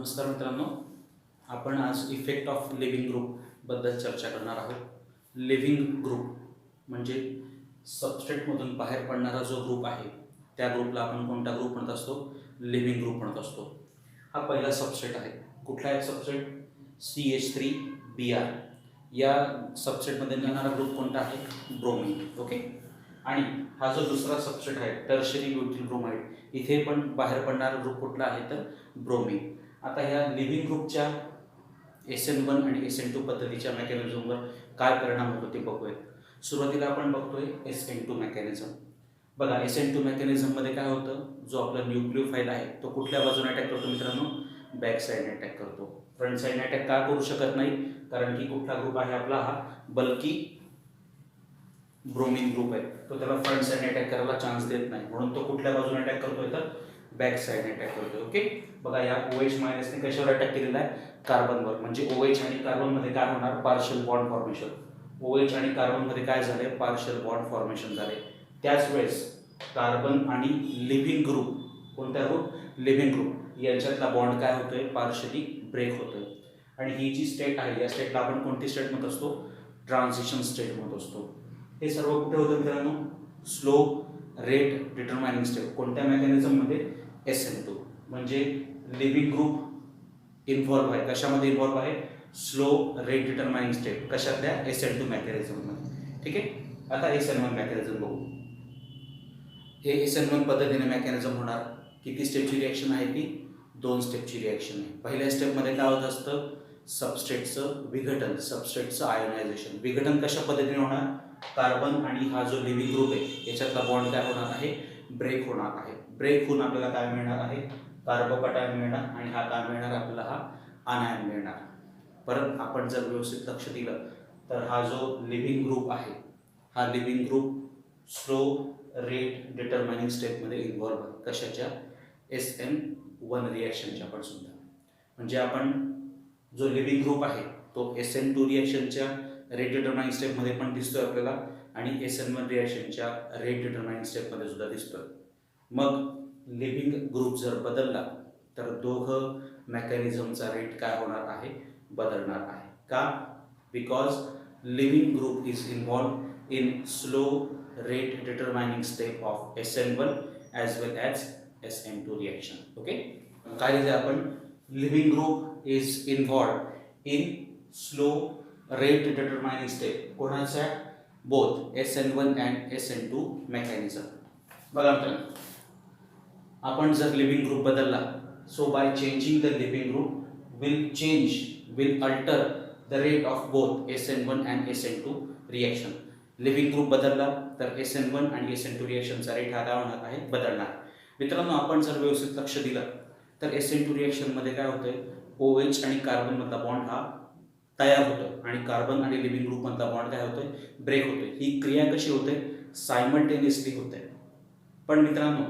नमस्कार मित्रांनो, आपण आज इफेक्ट ऑफ लिव्हिंग ग्रुपबद्दल चर्चा करणार आहोत. लिव्हिंग ग्रुप म्हणजे सबस्ट्रेटमधून बाहेर पडणारा जो ग्रुप आहे त्या ग्रुपला आपण कोणता ग्रुप म्हणत असतो? लिव्हिंग ग्रुप म्हणत असतो. हा पहिला सबस्ट्रेट आहे. कुठला आहे सबस्ट्रेट? CH3Br. या सबस्ट्रेटमध्ये येणारा ग्रुप कोणता आहे? ब्रोमीन. ओके. आणि हा जो दुसरा सबस्ट्रेट आहे टर्शरी ब्युटिल ब्रोमाइड, इथे पण बाहेर पडणारा ग्रुप कुठला आहे तर ब्रोमीन. आता ह्या लिव्हिंग ग्रुपच्या SN1 आणि SN2 पद्धतीच्या मेकॅनिझमवर काय परिणाम होतो ते बघूयात. सुरुवातीला आपण बघतोय SN2 मेकॅनिझम. बघा, SN2 मेकॅनिझममध्ये काय होतं, जो आपला न्यूक्लिओफाईल आहे तो कुठल्या बाजूने अटॅक करतो मित्रांनो? बॅक साईडने अटॅक करतो. फ्रंट साईडने अटॅक का करू शकत नाही? कारण की कुठला ग्रुप आहे आपला? हा बल्की ब्रोमीन ग्रुप आहे, तो त्याला फ्रंट साईडने अटॅक करायला चान्स देत नाही, म्हणून तो कुठल्या बाजूने अटॅक करतोय तर बॅक साईडने अटॅक करतोय. ओके. बघा, या OH मायनसने कशावर अटॅक केलेला आहे? कार्बनवर. म्हणजे OH आणि कार्बनमध्ये काय होणार? Partial bond formation. OH आणि कार्बनमध्ये काय झाले? पार्शियल बॉन्ड फॉर्मेशन झाले. त्याच वेळेस कार्बन आणि लिव्हिंग ग्रुप, कोणता ग्रुप? लिव्हिंग ग्रुप, यांच्यातला बॉन्ड काय होतोय? पार्शियली ब्रेक होतोय. आणि ही जी स्टेट आहे या स्टेटला आपण कोणती स्टेट म्हणत असतो? ट्रान्झिशन स्टेट म्हणत असतो. हे सर्व कुठे होतं मित्रांनो? Slow rate determining step. कोणत्या मेकॅनिझममध्ये? SN2. म्हणजे लिव्हिंग ग्रुप इन्व्हॉल्व्ह आहे. कशामध्ये इन्व्हॉल्व्ह आहे? Slow rate determining step. कशातल्या? SN2 मेकॅनिझममध्ये. ठीक आहे. आता SN1 मेकॅनिझम बघू. हे SN1 पद्धतीने मेकॅनिझम होणार. किती स्टेपची रिॲक्शन आहे ती? 2 स्टेपची रिॲक्शन आहे. पहिल्या स्टेपमध्ये काय होत असतं? सबस्ट्रेटचं विघटन, सबस्ट्रेटचं आयोनायझेशन. विघटन कशा पद्धतीने होणार? कार्बन आणि हा जो लिव्हिंग ग्रुप आहे याच्यातला बॉन्ड काय होणार आहे? ब्रेक होणार आहे. ब्रेक होऊन आपल्याला काय मिळणार आहे? कार्बोकॅटायन मिळणार. आणि हा काय मिळणार आपल्याला? हा अनायन मिळणार. परत आपण जर व्यवस्थित लक्ष दिलं तर हा जो लिव्हिंग ग्रुप आहे हा लिव्हिंग ग्रुप स्लो रेट डिटरमायनिंग स्टेपमध्ये इन्व्हॉल्व्ह आहे. कशाच्या? SN1 रिॲक्शनच्या पण सुद्धा. म्हणजे आपण जो लिव्हिंग ग्रुप आहे तो SN2 रिॲक्शनच्या रेट डिटरमायनिंग स्टेपमध्ये पण दिसतोय आपल्याला आणि SN1 रिॲक्शनच्या रेट डिटरमायनिंग स्टेपमध्ये सुद्धा दिसतोय. मग लिव्हिंग ग्रुप जर बदलला तर दोघं मेकॅनिझमचा रेट काय होणार आहे? बदलणार आहे. का? Because leaving group is involve in slow rate determining step of SN1 as well as SN2 reaction. Okay. काय लिहिलं आपण? Leaving group is involve in slow rate determining step. कोणाच्या? Both SN1 and SN2 mechanism. बघा मित्रांनो, आपण जर leaving group बदलला, so by changing the leaving group will alter the rate of both SN1 and SN2 reaction. Leaving group बदलला तर SN1 आणि SN2 रिॲक्शनचा rate हा काय होणार आहे? बदलणार. मित्रांनो, आपण जर व्यवस्थित लक्ष दिलं तर SN2 रिॲक्शनमध्ये काय होतंय? OH आणि कार्बनमधला बॉन्ड हा तयार होतो आणि कार्बन आणि लिव्हिंग ग्रुपमधला बॉन्ड काय होतोय? ब्रेक होतोय. ही क्रिया कशी होते? सायमल्टेनियसली होते. पण मित्रांनो,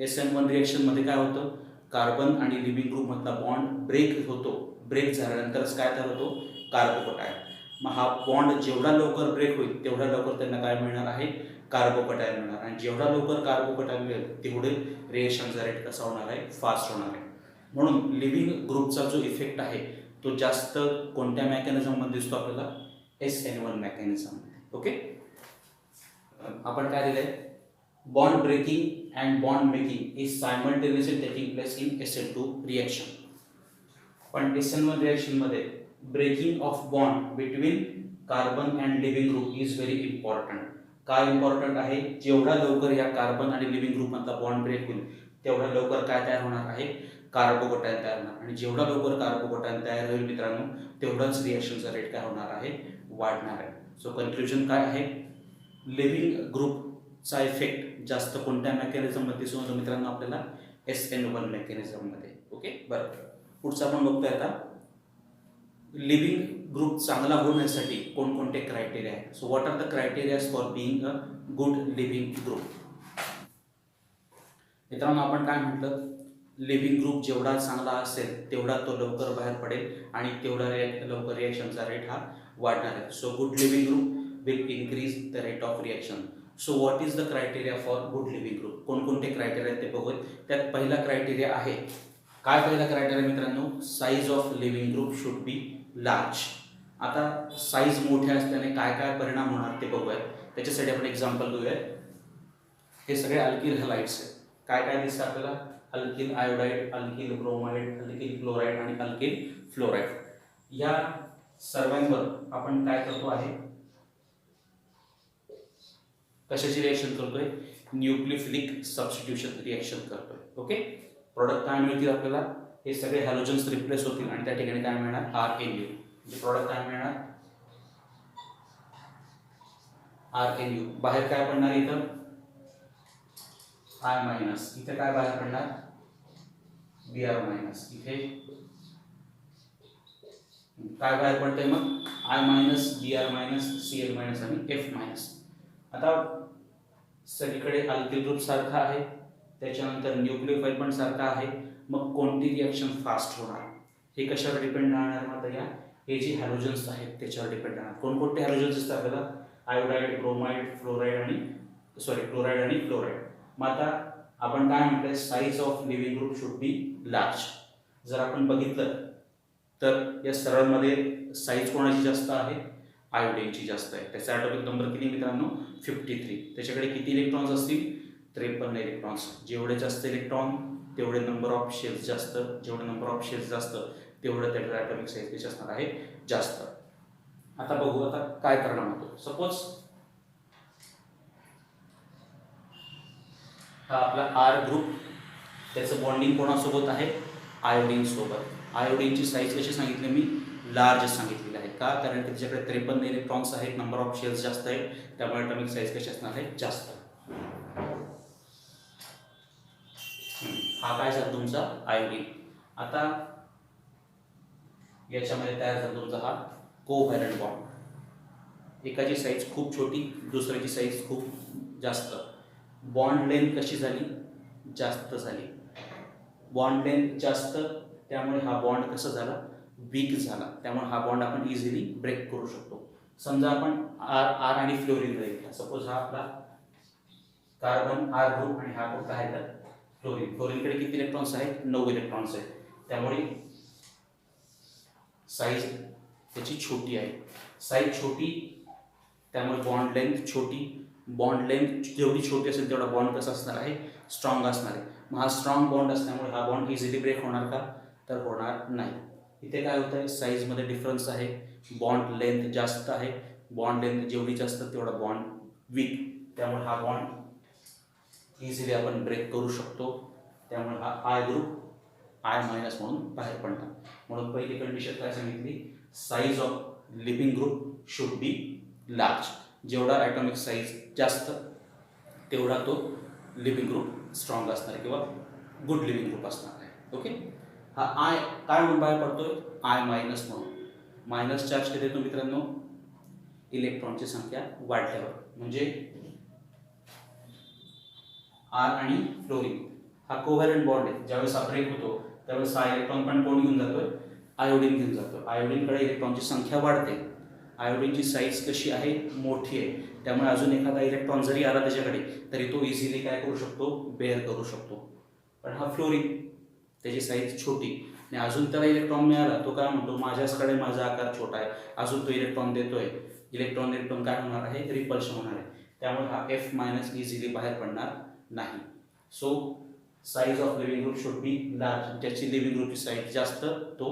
SN1 रिॲक्शनमध्ये काय होतं? कार्बन आणि लिव्हिंग ग्रुपमधला बॉन्ड ब्रेक होतो. ब्रेक झाल्यानंतरच काय तयार होतो? कार्बोकॅटायन. मग हा बॉन्ड जेवढा लवकर ब्रेक होईल तेवढा लवकर त्यांना काय मिळणार आहे? कार्बोकॅटायन मिळणार. आणि जेवढा लवकर कार्बोकॅटायन मिळेल तेवढे रिएक्शनचा रेट कसा होणार आहे? फास्ट होणार आहे. म्हणून लिव्हिंग ग्रुपचा जो इफेक्ट आहे तो जास्त कोणत्या मेकॅनिझममध्ये दिसतो आपल्याला? SN1 मेकॅनिझममध्ये. ओके. आपण काय दिलंय? Bond breaking and bond making is simultaneously taking place in SN2 reaction. पण SN1 रिॲक्शनमध्ये breaking of bond between carbon and leaving group is very important. काय इम्पॉर्टंट आहे? जेवढा लवकर या कार्बन आणि लिव्हिंग ग्रुपमधला बॉन्ड ब्रेक होईल तेवढा लवकर काय तयार होणार आहे? कार्बोकॅटायन तयार होणार. आणि जेवढा लवकर कार्बोकॅटायन तयार होईल मित्रांनो तेवढाच रिॲक्शनचा रेट काय होणार आहे? वाढणार आहे. सो कन्क्ल्युजन काय आहे? लिव्हिंग ग्रुपचा इफेक्ट जास्त कोणत्या मेकॅनिझममध्ये दिसून येतो मित्रांनो आपल्याला? SN1 मेकॅनिझममध्ये. ओके. बरं, पुढचं आपण बघतोय आता लिव्हिंग ग्रुप चांगला होण्यासाठी कोणकोणते क्रायटेरिया आहेत. So what are the criterias for being a good leaving group? मित्रांनो, आपण काय म्हटलं? लिव्हिंग ग्रुप जेवढा चांगला असेल तेवढा तो लवकर बाहेर पडेल आणि तेवढा लवकर रिॲक्शनचा रेट हा वाढणार आहे. So good leaving group will increase the rate of reaction. So what is the criteria for good leaving group? कोणकोणते क्रायटेरिया आहेत ते बघूयात. त्यात पहिला क्रायटेरिया आहे काय? पहिला क्रायटेरिया मित्रांनो? Size of living group should be large. आता साईज मोठ्या असल्याने काय काय परिणाम होणार ते बघूयात. त्याच्यासाठी आपण एक्झाम्पल घेऊयात. हे सगळे अल्किल हॅलाइड्स आहेत. काय काय दिसतं आपल्याला? Alkyl iodide, alkyl bromide, alkyl chloride आणि अल्किल फ्लोराईड. या सर्वांवर आपण काय करतो आहे, कशाची रिएक्शन करतोय? न्यूक्लियोफिलिक सबस्टिट्यूशन रिएक्शन करतोय. ओके, प्रोडक्ट काय मिळतील आपल्याला? हे सगळे हॅलोजन्स रिप्लेस होतील आणि त्या ठिकाणी काय मिळणार? RNU. म्हणजे प्रोडक्ट काय मिळणार? RNU. बाहेर काय पडणार इथं? I minus. इथे काय बाहेर पडणार? Br minus. इथे काय बाहेर पडतंय मग? I minus, Br minus, Cl minus आणि F मायनस. आता सगळीकडे अल्किल ग्रुप सारखा आहे, त्याच्यानंतर न्यूक्लियोफाइल पण सारखा आहे. मग कोणती रिएक्शन फास्ट होणार हे कशावर डिपेंड राहणार? मग या हे जे हॅलोजन्स आहेत त्याच्यावर डिपेंड राहणार. कोणकोणते हॅलोजन्स असतात आपल्याला? आयोडाईड, ब्रोमाइड, फ्लोराईड आणि क्लोराईड आणि फ्लोराईड. मग आता आपण काय म्हटलंय? Size of living group should be large. जर आपण बघितलं तर या सर्वांमध्ये साईज कोणाची जास्त आहे? आयोडीनची जास्त आहे. त्याचा ॲटॉमिक नंबर किती मित्रांनो? 53. त्याच्याकडे किती इलेक्ट्रॉन्स असतील? 53 इलेक्ट्रॉन्स. जेवढे जास्त इलेक्ट्रॉन तेवढे नंबर ऑफ शेल्स जास्त, जेवढे नंबर ऑफ शेल्स जास्त तेवढं त्याचं ॲटॉमिक साईज कशी असणार आहे? जास्त. आता बघू आता काय परिणाम होतो. सपोज हा आपला R ग्रुप, त्याचं बॉन्डिंग कोणासोबत आहे? आयोडीन सोबत. आयोडीनची साईज कशी सांगितली मी? लार्ज सांगितलेली आहे. का? कारण त्याच्याकडे 53 इलेक्ट्रॉन्स आहेत, नंबर ऑफ शेल्स जास्त आहे, त्यामुळे ॲटॉमिक साईज कशी असणार आहे? जास्त. हा काय झाला तुमचा? आयोडीन. आता याच्यामध्ये तयार झाला तुमचा हा कोव्हॅलंट बॉन्ड. एकाची साईज खूप छोटी, दुसऱ्याची साईज खूप जास्त. बॉन्ड लेंथ कशी झाली? जास्त झाली. बॉन्ड लेंथ जास्त, त्यामुळे हा बॉन्ड कसा झाला? वीक झाला. त्यामुळे हा बॉन्ड आपण इझिली ब्रेक करू शकतो. समजा आपण R आणि फ्लोरीन घेतला. सपोज हा आपला कार्बन R ग्रुप आणि हा ग्रुप आहे तर फ्लोरीन. फ्लोरीनकडे किती इलेक्ट्रॉन्स आहेत? 9 इलेक्ट्रॉन्स आहेत. त्यामुळे साईज त्याची छोटी आहे. साईज छोटी त्यामुळे बॉन्ड लेंथ छोटी. बॉन्ड लेंथ जेवढी छोटी असेल तेवढा बॉन्ड कसा असणार आहे? स्ट्रॉंग असणार आहे. मग हा स्ट्रॉंग बॉन्ड असल्यामुळे हा बॉन्ड इझिली ब्रेक होणार का? तर होणार नाही. इथे काय होतं आहे? साईजमध्ये डिफरन्स आहे. बॉन्ड लेंथ जास्त आहे. बॉन्ड लेंथ जेवढी जास्त तेवढा बॉन्ड वीक. त्यामुळे हा बॉन्ड इझिली आपण ब्रेक करू शकतो. त्यामुळे हा I ग्रुप I मायनस म्हणून बाहेर पडणार. म्हणून पहिली कंडिशन काय सांगितली? Size of living group should be large. जेवढा ॲटॉमिक साईज जास्त तेवढा तो लिव्हिंग ग्रुप स्ट्रॉंग असणार आहे किंवा गुड लिव्हिंग ग्रुप असणार आहे. ओके, हा I काय म्हणून बाहेर पडतोय? I मायनस म्हणून. मायनस चार्ज कधी येतो मित्रांनो? इलेक्ट्रॉनची संख्या वाढल्यावर. म्हणजे R आणि फ्लोरीन हा कोव्हॅलंट बॉन्ड आहे. ज्यावेळेस हा ब्रेक होतो त्यावेळेस हा इलेक्ट्रॉन पण कोण घेऊन जातोय? आयोडीन घेऊन जातो. आयोडीनकडे इलेक्ट्रॉनची संख्या वाढते. आयोडीनची साईज कशी आहे? मोठी आहे. त्यामुळे अजून एखादा इलेक्ट्रॉन जरी आला त्याच्याकडे तरी तो इझिली काय करू शकतो? बेअर करू शकतो. पण हा फ्लोरीन त्याची साईज छोटी आणि अजून त्याला इलेक्ट्रॉन मिळाला, तो काय म्हणतो? माझ्याकडे माझा आकार छोटा आहे. अजून तो इलेक्ट्रॉन देतोय. इलेक्ट्रॉन काय होणार आहे? रिपल्शन होणार आहे. त्यामुळे हा F मायनस इझिली बाहेर पडणार नाही. So size of living group should be large. ज्याची लिव्हिंग ग्रुपची साईज जास्त तो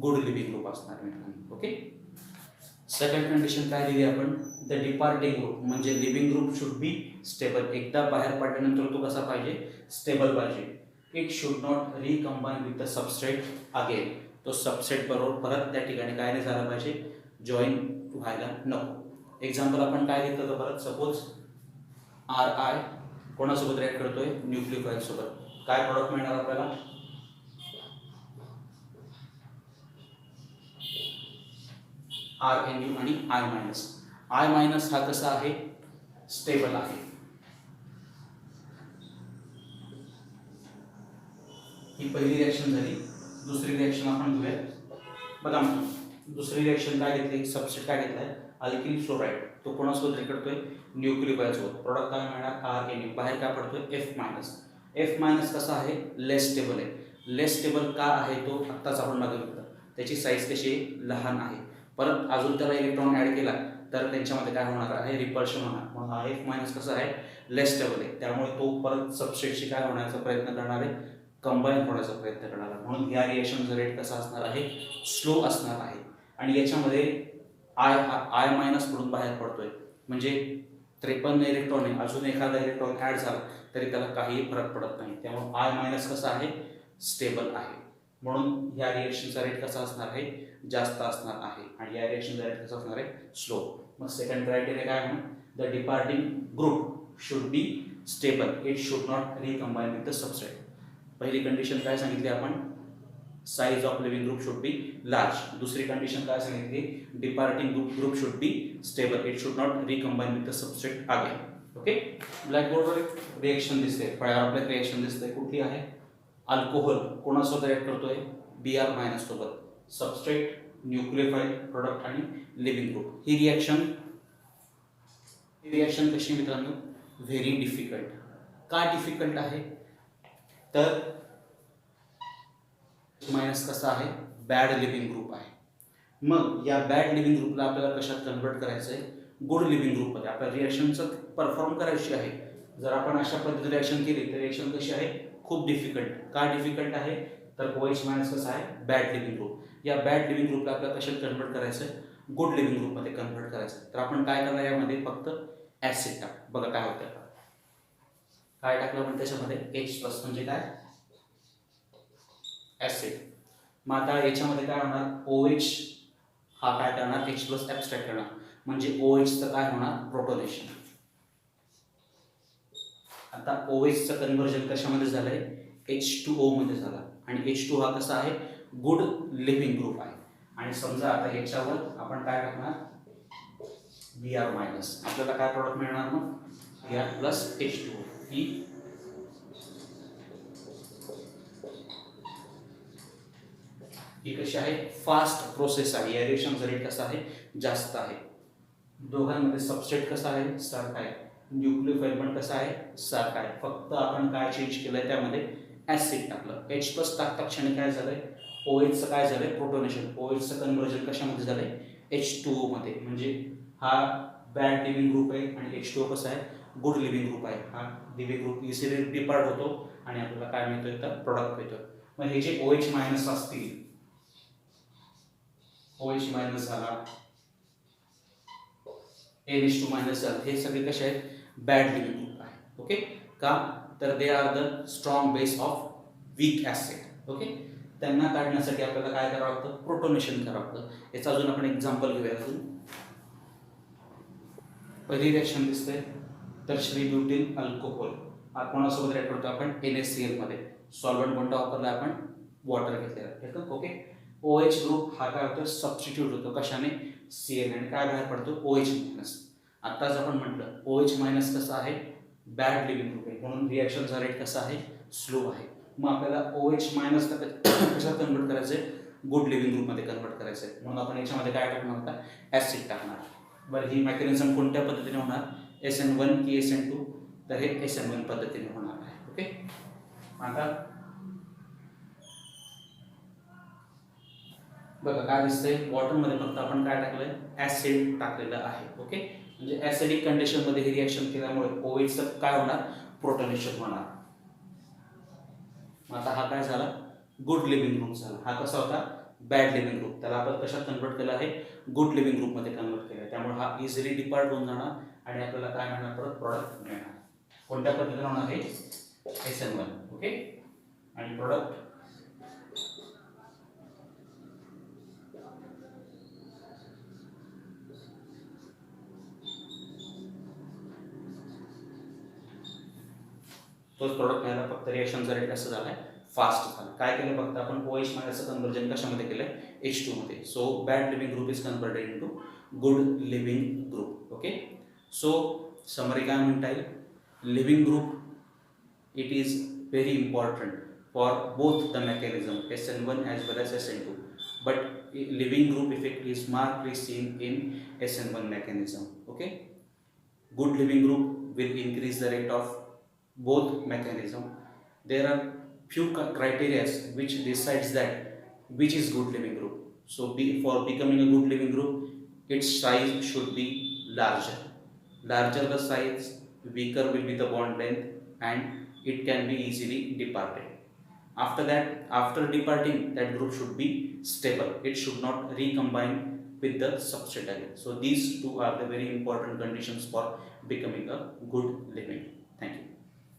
गुड लिव्हिंग ग्रुप असणार मित्रांनो. ओके, सेकंड कंडिशन काय दिली आपण? द डिपार्टिंग ग्रुप म्हणजे living group should be stable. एकदा बाहेर पडल्यानंतर तो कसा पाहिजे? स्टेबल पाहिजे. It should not recombine with the substrate again. तो सबस्ट्रेट बरोबर परत त्या ठिकाणी काय नाही झाला पाहिजे? जॉईन व्हायला नको. एक्झाम्पल आपण काय घेतलं तर परत सपोज RI कोणासोबत रिॲक्ट करतोय? न्यूक्लियोफाइल सोबत. काय प्रॉडक्ट मिळणार आपल्याला? RNU आणि I मायनस. I मायनस हा कसा आहे? स्टेबल आहे. ही पहिली रिॲक्शन झाली. दुसरी रिॲक्शन आपण घेऊया. बघा दुसरी रिॲक्शन काय घेतली? सबस्ट्रेट काय घेतलाय? Alkyl fluoride. तो कोणासोबत रिॲक्ट करतोय? न्यूक्लियोफाइल सोबत. प्रोडक्ट काय मिळणार? RNU. बाहेर काय पडतोय? F minus. F मायनस कसा आहे? लेस स्टेबल आहे. लेस स्टेबल का आहे तो आत्ताच आपण बघितलं, त्याची साईज कशी लहान आहे. परत अजून त्याला इलेक्ट्रॉन ॲड केला तर त्यांच्यामध्ये काय होणार आहे, रिपल्शन होणार. मग हा F मायनस कसा आहे, लेस स्टेबल आहे, त्यामुळे तो परत सबस्ट्रेटशी काय होण्याचा प्रयत्न करणार आहे, कंबाईन होण्याचा प्रयत्न करणार आहे. म्हणून या रिएक्शनचा रेट कसा असणार आहे, स्लो असणार आहे. आणि याच्यामध्ये आय मायनस कडून बाहेर पडतोय, म्हणजे 53 इलेक्ट्रॉन आहे, अजून एखादा इलेक्ट्रॉन ॲड झाला तरी त्याला काही फरक पडत नाही. त्यामुळे आय मायनस कसा आहे, स्टेबल आहे. म्हणून या रिएक्शनचा रेट कसा असणार आहे, जास्त असणार आहे. आणि या रिएक्शनचा रेट कसा असणार आहे, स्लो. मग सेकंड क्रायटेरिया काय म्हणून, the departing group should be stable, it should not recombine with the substrate. पहिली कंडिशन काय सांगितली आपण, size of living group should be large. दुसरी कंडिशन काय सांगितली, departing group should be stable, it should not recombine with the substrate again. Okay, ब्लॅकबोर्डवर reaction दिसते, फळ्यावर आपल्याला रिएक्शन दिसते, कुठली आहे, अल्कोहोल कोणासोबत रिएक्ट करतोय, Br मायनस सोबत, सबस्ट्रेट, न्यूक्लियोफाइल, प्रोडक्ट आणि लिव्हिंग ग्रुप. ही रिएक्शन कशी मित्रांनो, व्हेरी डिफिकल्ट. का डिफिकल्ट आहे तर मायनस कसा आहे, बॅड लिव्हिंग ग्रुप आहे. मग या बॅड लिव्हिंग ग्रुपला आपल्याला कशात कन्वर्ट करायचं आहे, गुड लिव्हिंग ग्रुपमध्ये आपल्याला रिएक्शनचं परफॉर्म करायची आहे. जर आपण अशा पद्धतीने रिएक्शन केली तर रिएक्शन कशी आहे, खूप डिफिकल्ट. का डिफिकल्ट आहे तर OH मायनस कसा आहे, बॅड लिव्हिंग ग्रुप. या बॅड लिव्हिंग ग्रुपला आपल्याला कशात कन्वर्ट करायचं आहे, गुड लिव्हिंग ग्रुपमध्ये कन्वर्ट करायचं. तर आपण काय करणार यामध्ये, फक्त ऍसिड टाक, बघा काय होतं. काय टाकलं म्हणजे त्याच्यामध्ये H+ म्हणजे काय, ऍसिड. मग आता याच्यामध्ये काय होणार, OH हा काय करणार, H+ ऍब्स्ट्रॅक्ट करणार, म्हणजे OH चं काय होणार, प्रोटोनेशन. आता OH चं कन्व्हर्जन कशामध्ये झालंय, H2O मध्ये झाला. आणि H2 हा कसा आहे, गुड लिव्हिंग ग्रुप आहे. आणि समजा आता याच्यावर आपण काय टाकणार, Br मायनस, आपल्याला काय प्रोडक्ट मिळणार मग, Br+ H2O. ही कशी आहे, फास्ट प्रोसेस आहे. या रिएक्शनचा रेट कसा आहे, जास्त आहे. दोघांमध्ये सबस्ट्रेट कसा आहे, सारखा आहे. न्यूक्लियोफाइल पण कसा आहे, सारखा आहे. फक्त आपण काय चेंज केलंय, त्यामध्ये ऍसिड टाकलं. H+ टाकता क्षणी काय झालंय, OH चं काय झालंय, प्रोटोनेशन. OH चं कन्व्हर्जन कशामध्ये झालंय, H2O मध्ये. म्हणजे हा बॅड लिव्हिंग ग्रुप आहे आणि H2O कसा आहे, गुड लिव्हिंग ग्रुप आहे. हा लिव्हिंग ग्रुप इझिली डिपार्ट होतो आणि आपल्याला काय मिळतोय, तर प्रोडक्ट मिळतो. मग हे जे OH मायनस असतील, OH मायनस झाला, NH2 मायनस झाला, हे सगळे कसे आहेत, बॅड लिव्हिंग ग्रुप आहे. ओके, का तर they are the strong base of weak acid. Okay, त्यांना काढण्यासाठी आपल्याला काय करावं लागतं, प्रोटोनेशन करावं लागतं. याचं अजून आपण एक्झाम्पल घेऊया. अजून पहिली रिएक्शन दिसते, टर्शरी ब्युटिल अल्कोहोल. कोणासोबत रिएक्ट करतो आपण, NaCl मध्ये. सॉल्व्हंट कोणता वापरला आपण, वॉटर घेतलेला. ठीक आहे, ओके. OH ग्रुप हा काय होतो, सबस्टिट्यूट होतो कशाने, Cl, आणि काय बाहेर पडतो, OH मायनस. आताच आपण म्हटलं OH मायनस कसा आहे, बॅड लिव्हिंग ग्रुप आहे, म्हणून रिएक्शनचा रेट कसा आहे, स्लो आहे. मग आपल्याला OH मायनस कशात कन्वर्ट करायचं आहे, गुड लिव्हिंग ग्रुपमध्ये कन्वर्ट करायचं आहे. म्हणून आपण याच्यामध्ये काय टाकणार होता, ऍसिड टाकणार. बरं, ही मेकॅनिझम कोणत्या पद्धतीने होणार, SN1 की SN2, तर हे SN1 पद्धतीने होणार आहे. ओके, आता बघा काय दिसतंय, बॉटलमध्ये फक्त आपण काय टाकलंय, ऍसिड टाकलेलं आहे. ओके, म्हणजे ऍसिडिक कंडिशन मध्ये ही रिएक्शन केल्यामुळे OH चं काय होणार, प्रोटोनेशन होणार. मग आता हा काय झाला, गुड लिव्हिंग ग्रुप झाला. हा कसा होता, बॅड लिव्हिंग ग्रुप. त्याला आपण कशात कन्वर्ट केलं आहे, गुड लिव्हिंग ग्रुप मध्ये कन्वर्ट केलं. त्यामुळे हा इझिली डिपार्ट होऊन जाणार आणि आपल्याला काय मिळणार, परत प्रोडक्ट मिळणार. कोणत्या पद्धतीने होणार आहे, SN1. ओके, आणि प्रोडक्ट तोच प्रोडक्ट मिळाला. फक्त रिएक्शनचा रेट कसं झालाय, फास्ट झाला. काय केलं, फक्त आपण OH मायनसचं कन्वर्जन कशामध्ये केलंय, H2 मध्ये. So bad leaving group is converted into good leaving group. Okay, so summary काय म्हणता येईल, living group it is very important for both the mechanism SN1 as well as SN2, but living group effect is markedly seen in SN1 mechanism. Okay, good living group will increase the rate of both mechanism. There are few criteria which decides that which is good living group. So for becoming a good living group, its size should be larger. Larger the size, weaker will be the bond length, and it can be easily departed. After that, after departing, that group should be stable. It should not recombine with the substrate again. So these two are the very important conditions for becoming a good living.